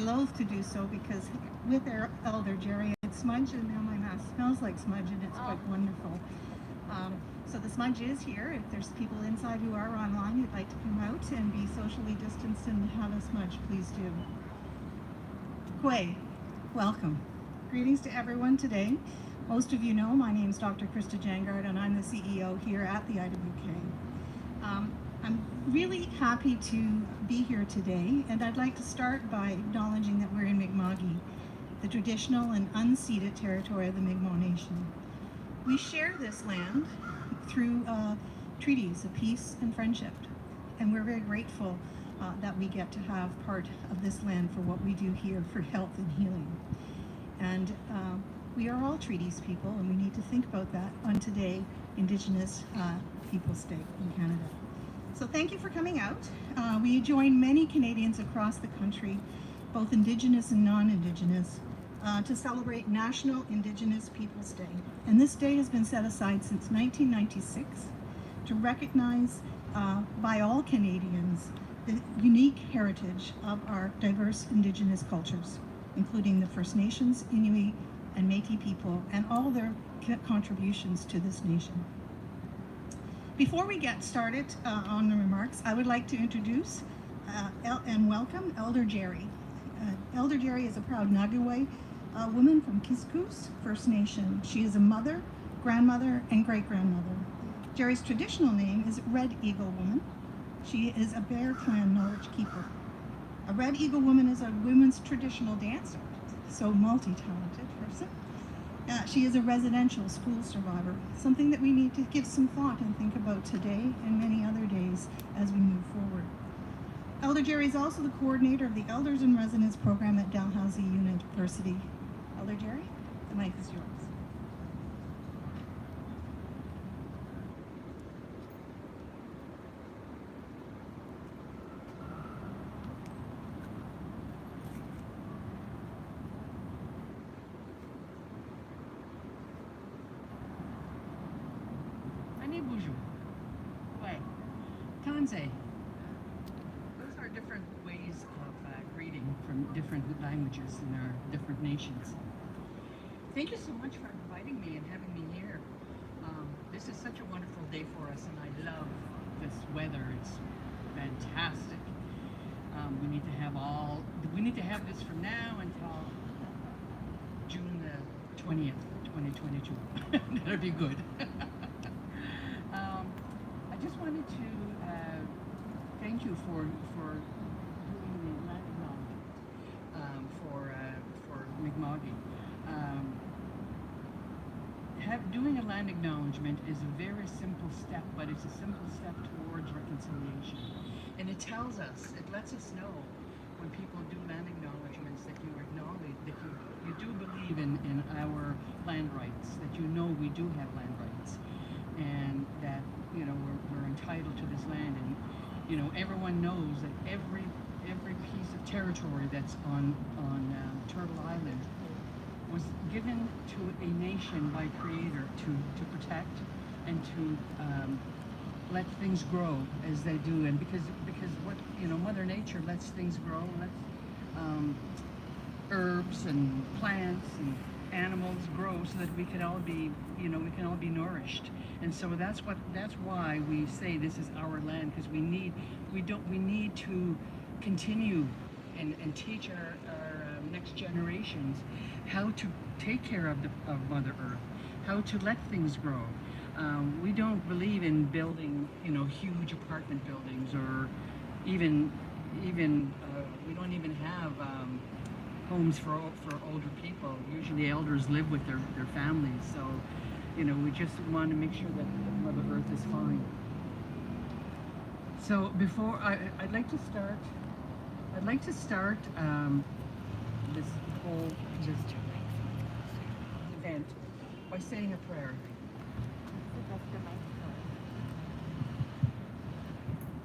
loath to do so because with our Elder Jerry, it's smudge, and now my mask smells like smudge, and it's quite wonderful. So the smudge is here. If there's people inside who are online who'd like to come out and be socially distanced and have a smudge, please do. Kwe, welcome. Greetings to everyone today. Most of you know my name is Dr. Krista Jangard, and I'm the CEO here at the IWK. I'm really happy to be here today, and I'd like to start by acknowledging that we're in Mi'kma'ki, the traditional and unceded territory of the Mi'kmaq Nation. We share this land through treaties of peace and friendship, and we're very grateful that we get to have part of this land for what we do here for health and healing. And we are all treaties people, and we need to think about that on today, Indigenous Peoples Day in Canada. So thank you for coming out. We join many Canadians across the country, both Indigenous and non-Indigenous, to celebrate National Indigenous Peoples Day. And this day has been set aside since 1996 to recognize by all Canadians the unique heritage of our diverse Indigenous cultures, including the First Nations, Inuit, and Métis people, and all their contributions to this nation. Before we get started on the remarks, I would like to introduce and welcome Elder Jerry. Elder Jerry is a proud Nagiway woman from Kiskous First Nation. She is a mother, grandmother, and great-grandmother. Jerry's traditional name is Red Eagle Woman. She is a Bear Clan knowledge keeper. A Red Eagle Woman is a women's traditional dancer, so multi-talented person. She is a residential school survivor, something that we need to give some thought and think about today and many other days as we move forward. Elder Jerry is also the coordinator of the Elders in Residence program at Dalhousie University. Elder Jerry, the mic is yours. Those are different ways of greeting from different languages in our different nations. Thank you so much for inviting me and having me here. This is such a wonderful day for us, and I love this weather. It's fantastic. We need to have this from now until June the 20th, 2022. That'll be good. I just wanted to thank you for doing the land acknowledgement for Mi'kma'ki. Doing a land acknowledgement is a very simple step, but it's a simple step towards reconciliation. And it tells us, it lets us know when people do land acknowledgements that you acknowledge, that you do believe in our land rights, that you know we do have land rights, and that we're entitled to this land. And everyone knows that every piece of territory that's on Turtle Island was given to a nation by Creator to protect and to let things grow as they do. And because what Mother Nature lets things grow, lets herbs and plants and animals grow so that we can all be nourished. And so that's why we say this is our land, because we need to continue and teach our next generations how to take care of Mother Earth, how to let things grow. We don't believe in building huge apartment buildings, or even we don't even have homes for older people. Usually elders live with their families, so we just want to make sure that Mother Earth is fine. So before I'd like to start this whole event by saying a prayer.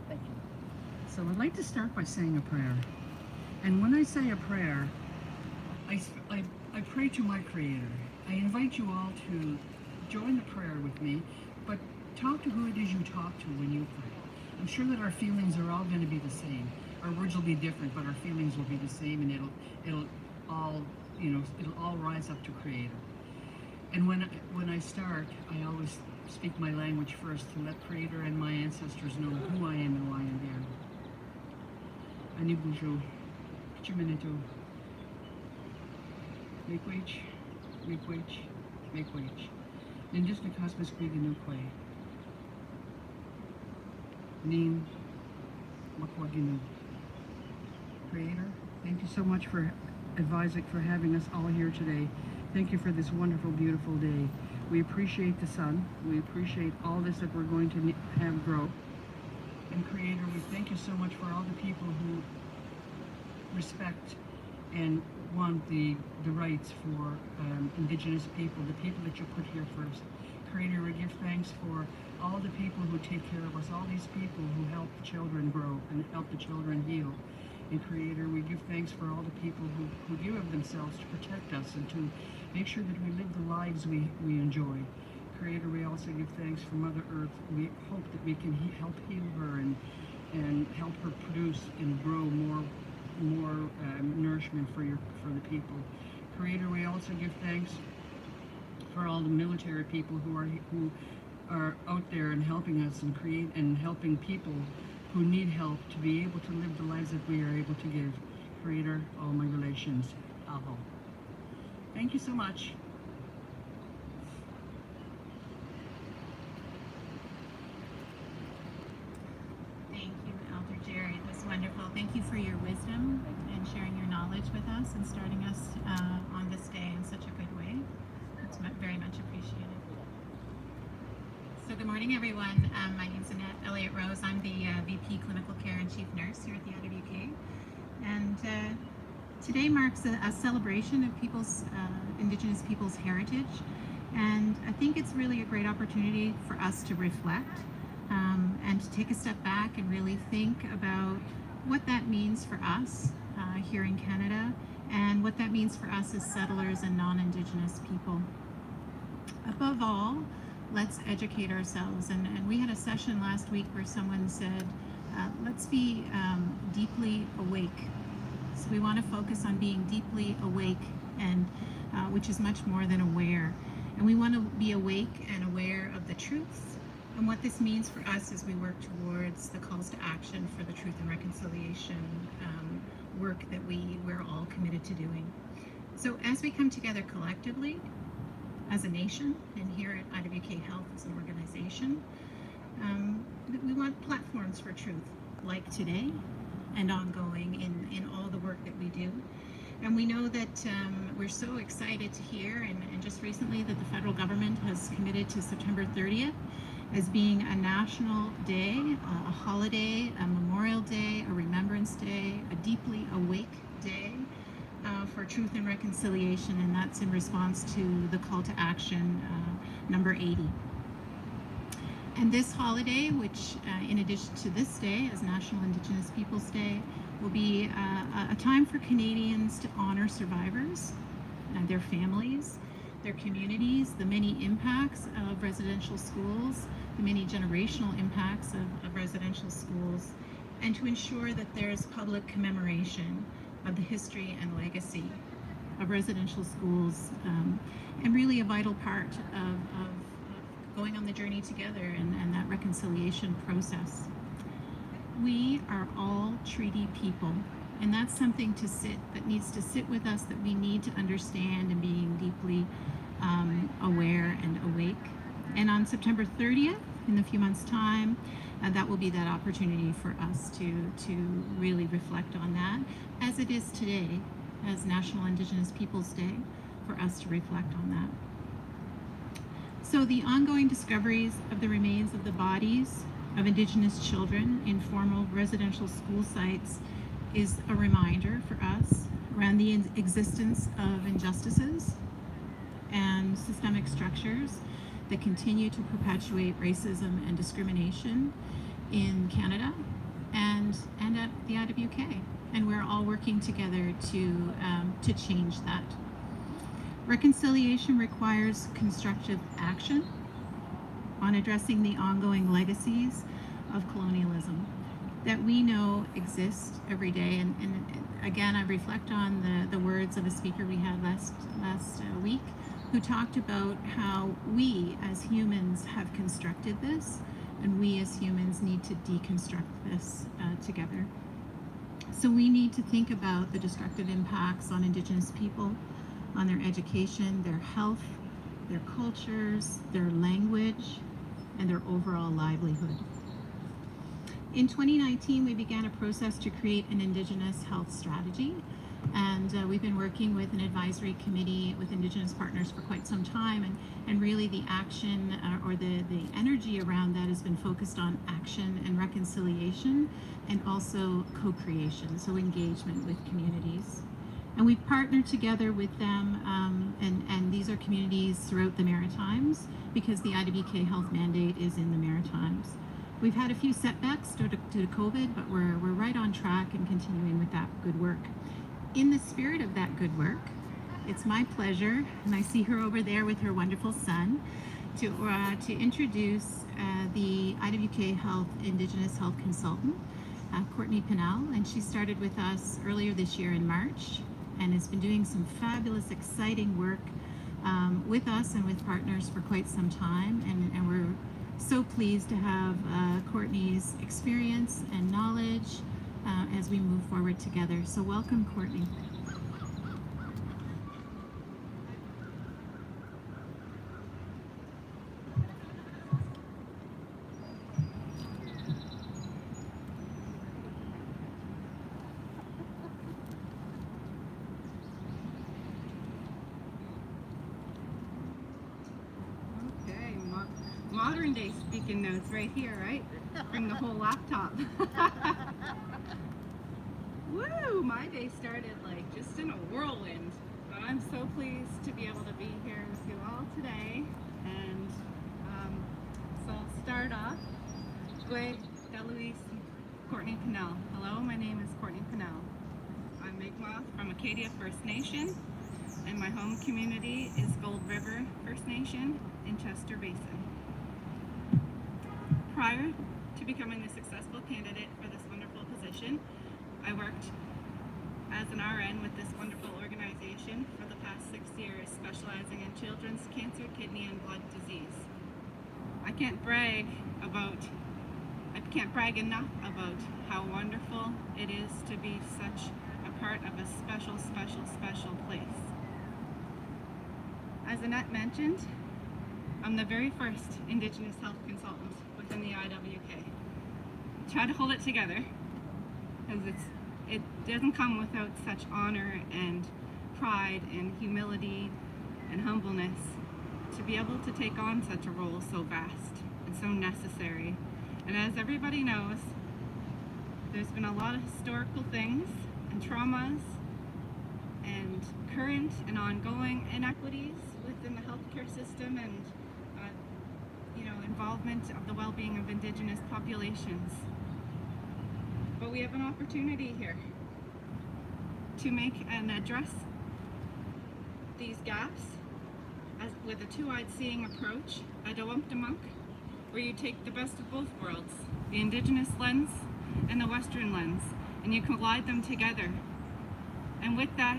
Thank you. So I'd like to start by saying a prayer. And when I say a prayer, I pray to my Creator. I invite you all to join the prayer with me, but talk to who it is you talk to when you pray. I'm sure that our feelings are all going to be the same. Our words will be different, but our feelings will be the same, and it'll all, it'll all rise up to Creator. And when I start, I always speak my language first to let Creator and my ancestors know who I am and why I'm here. Ani bonjour, chiminito, make wage, make wage, make wage. Nindus na cosmos kriga no kwe. Nin makwaginu. Creator, thank you so much for advising, for having us all here today. Thank you for this wonderful, beautiful day. We appreciate the sun. We appreciate all this that we're going to have grow. And Creator, we thank you so much for all the people who respect and want the rights for Indigenous people, the people that you put here first. Creator, we give thanks for all the people who take care of us, all these people who help the children grow and help the children heal. And Creator, we give thanks for all the people who give of themselves to protect us and to make sure that we live the lives we enjoy. Creator, we also give thanks for Mother Earth. We hope that we can help heal her and help her produce and grow more nourishment for the people. Creator, we also give thanks for all the military people who are out there and helping us and helping people who need help to be able to live the lives that we are able to give. Creator, all my relations, aho. Thank you so much. Thank you, Elder Jerry. It was wonderful. Thank you for your wisdom and sharing your knowledge with us and starting us on this day in such a good way. It's very much appreciated. So good morning, everyone. My name is Annette Elliott Rose. I'm the VP Clinical Care and Chief Nurse here at the IWK. And today marks a celebration of Indigenous people's heritage. And I think it's really a great opportunity for us to reflect and to take a step back and really think about what that means for us here in Canada and what that means for us as settlers and non-Indigenous people. Above all, let's educate ourselves. And we had a session last week where someone said, let's be deeply awake. So we want to focus on being deeply awake, and which is much more than aware. And we want to be awake and aware of the truths and what this means for us as we work towards the calls to action for the truth and reconciliation work that we're all committed to doing. So as we come together collectively, as a nation, and here at IWK Health as an organization, we want platforms for truth, like today and ongoing in all the work that we do. And we know that we're so excited to hear, and just recently, that the federal government has committed to September 30th as being a national day, a holiday, a Memorial Day, a Remembrance Day, a deeply awake day for truth and reconciliation, and that's in response to the call to action number 80. And this holiday, which in addition to this day as National Indigenous Peoples Day, will be a time for Canadians to honor survivors, their families, their communities, the many impacts of residential schools, the many generational impacts of residential schools, and to ensure that there's public commemoration of the history and legacy of residential schools, and really a vital part of going on the journey together and that reconciliation process. We are all treaty people, and that's something that needs to sit with us, that we need to understand, and being deeply aware and awake. And on September 30th, in a few months' time, that will be that opportunity for us to really reflect on that, as it is today, as National Indigenous Peoples Day, for us to reflect on that. So the ongoing discoveries of the remains of the bodies of Indigenous children in formal residential school sites is a reminder for us around the existence of injustices and systemic structures that continue to perpetuate racism and discrimination in Canada and at the IWK. And we're all working together to change that. Reconciliation requires constructive action on addressing the ongoing legacies of colonialism. that we know exist every day. And again, I reflect on the words of a speaker we had last week, who talked about how we as humans have constructed this, and we as humans need to deconstruct this together. So we need to think about the destructive impacts on Indigenous people, on their education, their health, their cultures, their language, and their overall livelihood. In 2019, we began a process to create an Indigenous health strategy, and we've been working with an advisory committee with Indigenous partners for quite some time, and really the action or the energy around that has been focused on action and reconciliation, and also co-creation, so engagement with communities. And we've partnered together with them, and these are communities throughout the Maritimes, because the IWK health mandate is in the Maritimes. We've had a few setbacks due to COVID, but we're right on track and continuing with that good work. In the spirit of that good work, it's my pleasure, and I see her over there with her wonderful son, to introduce the IWK Health Indigenous Health Consultant, Courtney Pannell, and she started with us earlier this year in March, and has been doing some fabulous, exciting work with us and with partners for quite some time, and we're so pleased to have Courtney's experience and knowledge as we move forward together. So welcome, Courtney. Okay, modern day speaking notes right here, right? Bring the whole laptop. Woo! My day started like just in a whirlwind, but I'm so pleased to be able to be here with you all today. And so I'll start off with Deluise Courtney Pannell. Hello, my name is Courtney Pannell. I'm Mi'kmaq from Acadia First Nation, and my home community is Gold River First Nation in Chester Basin. Prior to becoming the successful candidate for this wonderful position, I worked as an RN with this wonderful organization for the past 6 years, specializing in children's cancer, kidney, and blood disease. I can't brag enough about how wonderful it is to be such a part of a special, special, special place. As Annette mentioned, I'm the very first Indigenous health consultant within the IWK. Try to hold it together, because it doesn't come without such honor and pride and humility and humbleness to be able to take on such a role so vast and so necessary. And as everybody knows, there's been a lot of historical things and traumas and current and ongoing inequities within the healthcare system, and involvement of the well-being of Indigenous populations. But we have an opportunity here to make and address these gaps with a two-eyed seeing approach, a Dawump-Damunk, where you take the best of both worlds, the Indigenous lens and the Western lens, and you collide them together. And with that,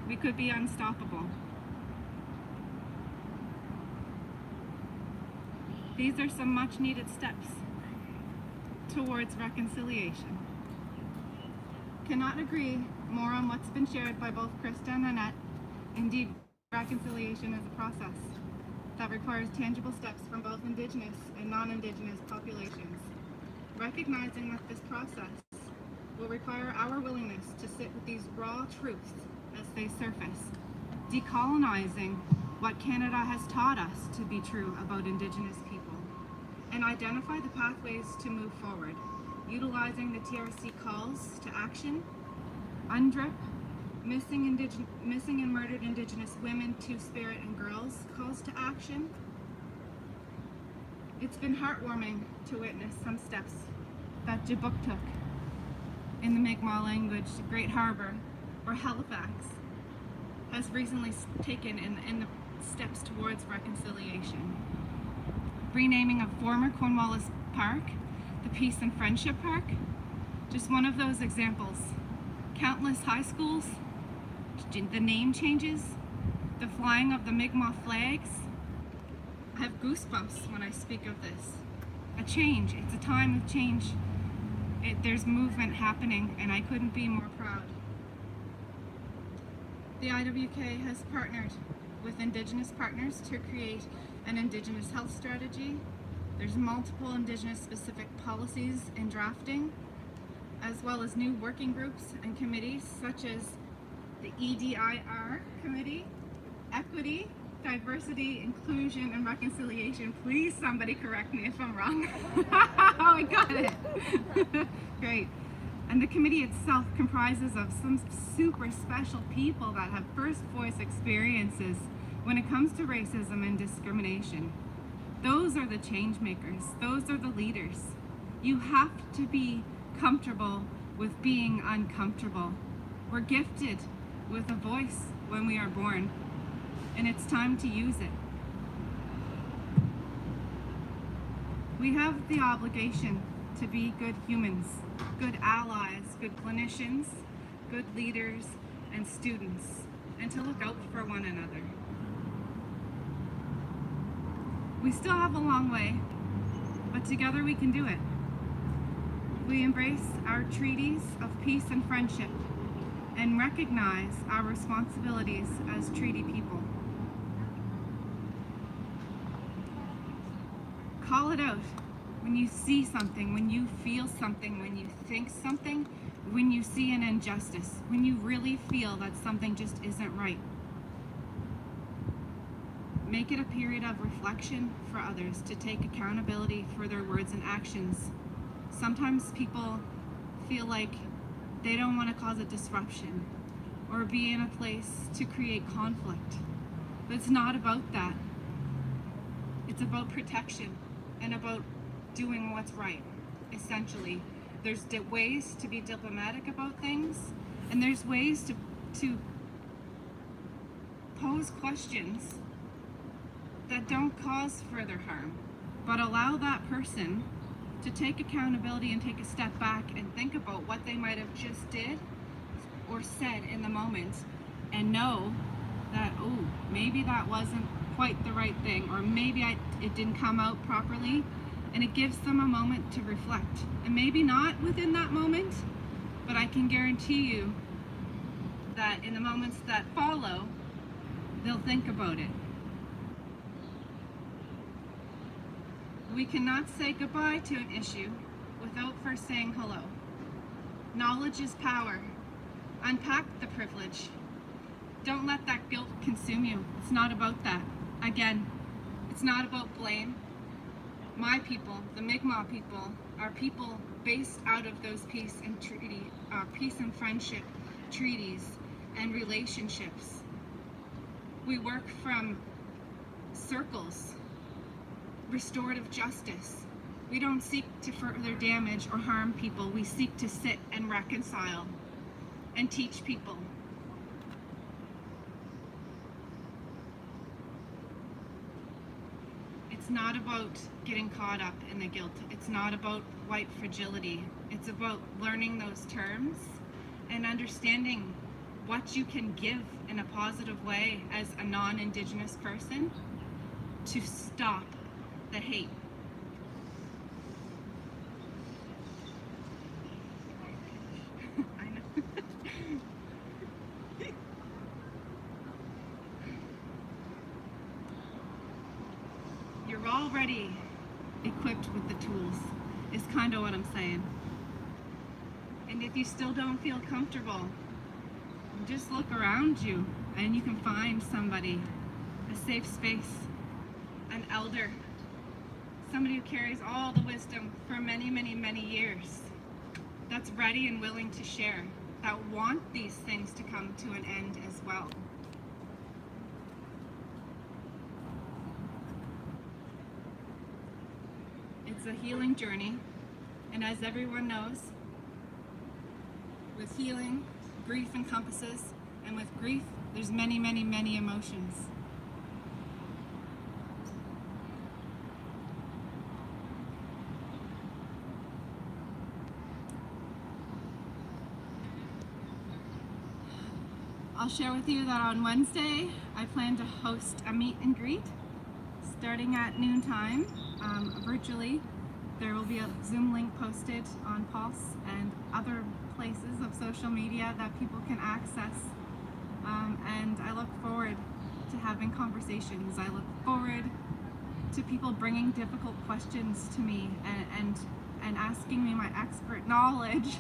we could be unstoppable. These are some much needed steps towards reconciliation. Cannot agree more on what's been shared by both Krista and Annette. Indeed, reconciliation is a process that requires tangible steps from both Indigenous and non-Indigenous populations. Recognizing that this process will require our willingness to sit with these raw truths as they surface, decolonizing what Canada has taught us to be true about Indigenous people, and identify the pathways to move forward, utilizing the TRC calls to action, UNDRIP, missing and murdered Indigenous women, Two-Spirit, and girls calls to action. It's been heartwarming to witness some steps that Jibuk took in the Mi'kmaq language, Great Harbour, or Halifax has recently taken in the steps towards reconciliation. Renaming of former Cornwallis Park, the Peace and Friendship Park, just one of those examples. Countless high schools, the name changes, the flying of the Mi'kmaq flags. I have goosebumps when I speak of this. A change, it's a time of change. There's movement happening, and I couldn't be more proud. The IWK has partnered with Indigenous partners to create an Indigenous health strategy. There's multiple Indigenous specific policies in drafting, as well as new working groups and committees such as the EDIR committee, Equity, Diversity, Inclusion, and Reconciliation. Please somebody correct me if I'm wrong. Oh, I got it. Great. And the committee itself comprises of some super special people that have first voice experiences when it comes to racism and discrimination. Those are the change makers. Those are the leaders. You have to be comfortable with being uncomfortable. We're gifted with a voice when we are born, and it's time to use it. We have the obligation to be good humans, good allies, good clinicians, good leaders and students, and to look out for one another. We still have a long way, but together we can do it. We embrace our treaties of peace and friendship and recognize our responsibilities as treaty people. Call it out when you see something, when you feel something, when you think something, when you see an injustice, when you really feel that something just isn't right. Make it a period of reflection for others to take accountability for their words and actions. Sometimes people feel like they don't want to cause a disruption or be in a place to create conflict. But it's not about that. It's about protection and about doing what's right, essentially. There's ways to be diplomatic about things, and there's ways to pose questions that don't cause further harm, but allow that person to take accountability and take a step back and think about what they might have just did or said in the moment, and know that, oh, maybe that wasn't quite the right thing, or maybe it didn't come out properly, and it gives them a moment to reflect. And maybe not within that moment, but I can guarantee you that in the moments that follow, they'll think about it. We cannot say goodbye to an issue without first saying hello. Knowledge is power. Unpack the privilege. Don't let that guilt consume you. It's not about that. Again, it's not about blame. My people, the Mi'kmaq people, are people based out of those peace and friendship treaties and relationships. We work from circles, restorative justice. We don't seek to further damage or harm people. We seek to sit and reconcile and teach people. It's not about getting caught up in the guilt. It's not about white fragility. It's about learning those terms and understanding what you can give in a positive way as a non-Indigenous person to stop the hate. I know. You're already equipped with the tools, is kind of what I'm saying. And if you still don't feel comfortable, just look around you and you can find somebody, a safe space, an elder, somebody who carries all the wisdom for many, many, many years, that's ready and willing to share, that want these things to come to an end as well. It's a healing journey, and as everyone knows, with healing, grief encompasses, and with grief, there's many, many, many emotions. I'll share with you that on Wednesday, I plan to host a meet and greet starting at noontime virtually. There will be a Zoom link posted on Pulse and other places of social media that people can access. And I look forward to having conversations. I look forward to people bringing difficult questions to me and asking me my expert knowledge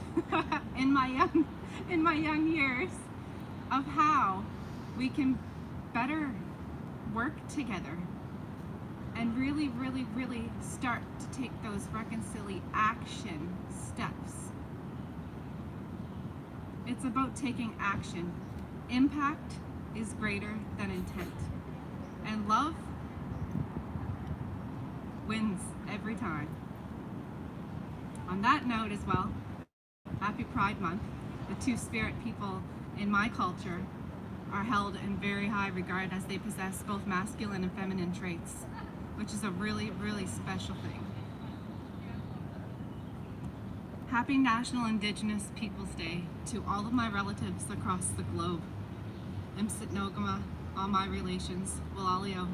in my young years of how we can better work together and really, really, really start to take those reconciliation steps. It's about taking action. Impact is greater than intent. And love wins every time. On that note as well, happy Pride Month. The Two-Spirit people in my culture are held in very high regard as they possess both masculine and feminine traits, which is a really, really special thing. Happy National Indigenous Peoples Day to all of my relatives across the globe. Imsit Nogama, all my relations, Walalio.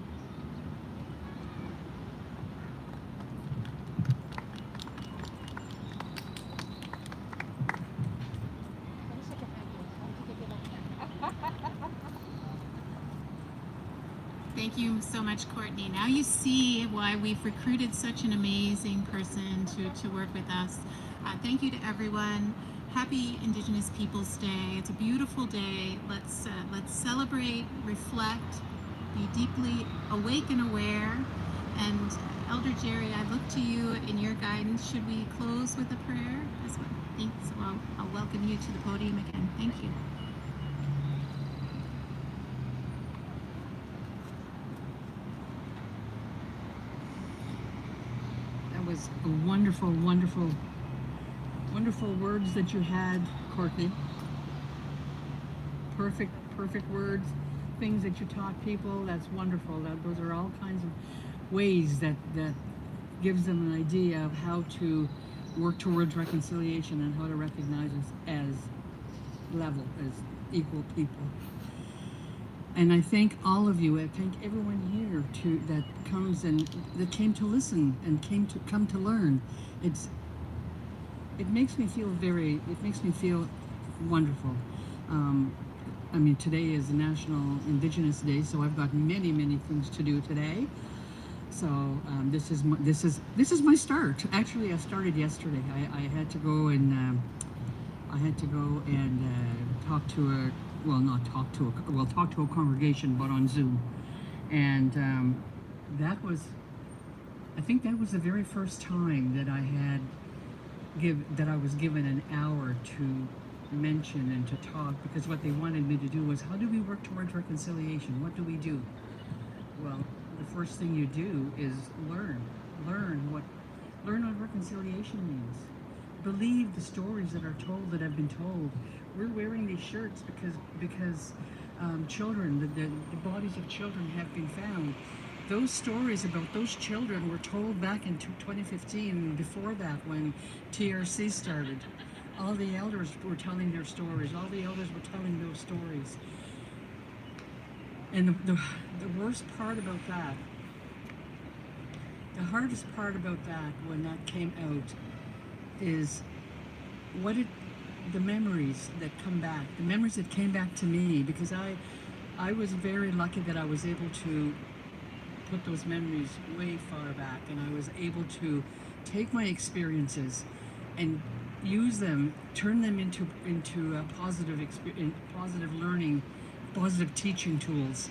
Thank you so much, Courtney. Now you see why we've recruited such an amazing person to work with us. Thank you to everyone. Happy Indigenous Peoples Day. It's a beautiful day. Let's celebrate, reflect, be deeply awake and aware. And Elder Jerry, I look to you in your guidance. Should we close with a prayer as well? Thanks. Well, I'll welcome you to the podium again. Thank you. That was a wonderful, wonderful, wonderful words that you had, Courtney. Perfect, perfect words, things that you taught people. That's wonderful. Those are all kinds of ways that gives them an idea of how to work towards reconciliation and how to recognize us as level, as equal people. And I thank all of you. I thank everyone here that comes and that came to listen and come to learn. It makes me feel wonderful. I mean, today is National Indigenous Day, so I've got many, many things to do today. So this is my start. Actually, I started yesterday. I had to go and talk to a congregation, but on Zoom, and I think that was the very first time that I was given an hour to mention and to talk, because what they wanted me to do was, how do we work towards reconciliation? What do we do? Well, the first thing you do is learn what reconciliation means. Believe the stories that are told, that have been told. We're wearing these shirts because children, the bodies of children have been found. Those stories about those children were told back in 2015, before that, when TRC started. All the elders were telling their stories. All the elders were telling those stories. And the worst part about that, the hardest part about that, when that came out, is the memories that come back, the memories that came back to me, because I was very lucky that I was able to put those memories way far back, and I was able to take my experiences and use them, turn them into positive learning, positive teaching tools.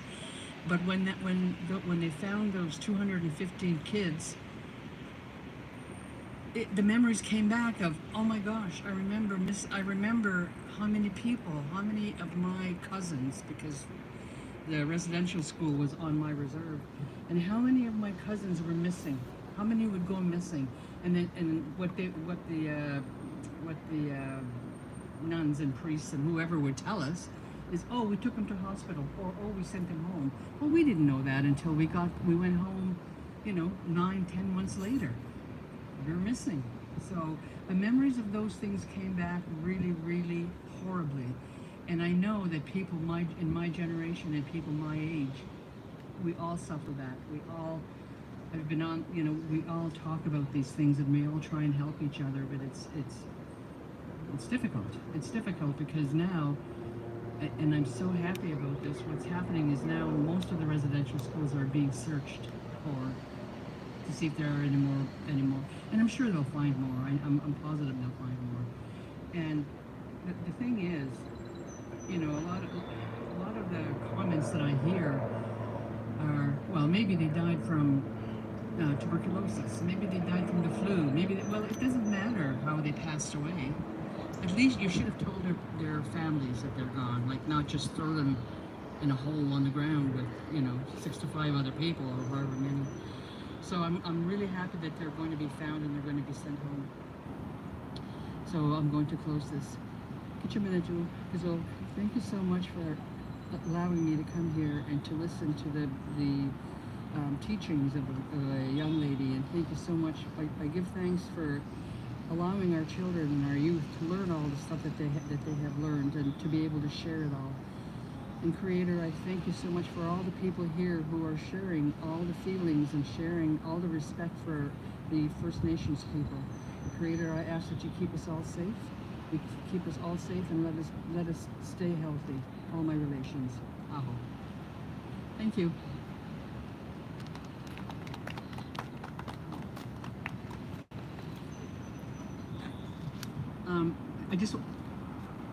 But when they found those 215 kids, the memories came back of, oh my gosh, I remember how many people, how many of my cousins, because the residential school was on my reserve, and how many of my cousins were missing, how many would go missing, and what the nuns and priests and whoever would tell us is, oh, we took them to hospital, or oh, we sent them home. Well, we didn't know that until we went home, 9-10 months later. They're missing. So the memories of those things came back really, really horribly. And I know that people in my generation and people my age, we all suffer that. We all have been on, you know, we all talk about these things and we all try and help each other, but it's difficult. It's difficult because now, and I'm so happy about this, what's happening is now most of the residential schools are being searched for to see if there are any more. And I'm sure they'll find more. I'm positive they'll find more. And the thing is, you know, a lot of the comments that I hear are, well, maybe they died from tuberculosis, maybe they died from the flu, well, it doesn't matter how they passed away. At least you should have told their families that they're gone, like not just throw them in a hole on the ground with, you know, 6 to 5 other people or however many. So I'm really happy that they're going to be found and they're going to be sent home. So I'm going to close this. Kichiminaju, Kizol, thank you so much for allowing me to come here and to listen to the teachings of a young lady, and thank you so much. I give thanks for allowing our children and our youth to learn all the stuff that they have learned and to be able to share it all. And Creator, I thank you so much for all the people here who are sharing all the feelings and sharing all the respect for the First Nations people. Creator, I ask that you keep us all safe. You keep us all safe and let us stay healthy. All my relations. Aho. Thank you.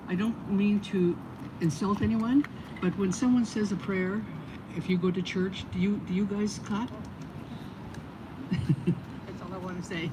I don't mean to insult anyone, but when someone says a prayer, if you go to church, do you guys clap? That's all I want to say.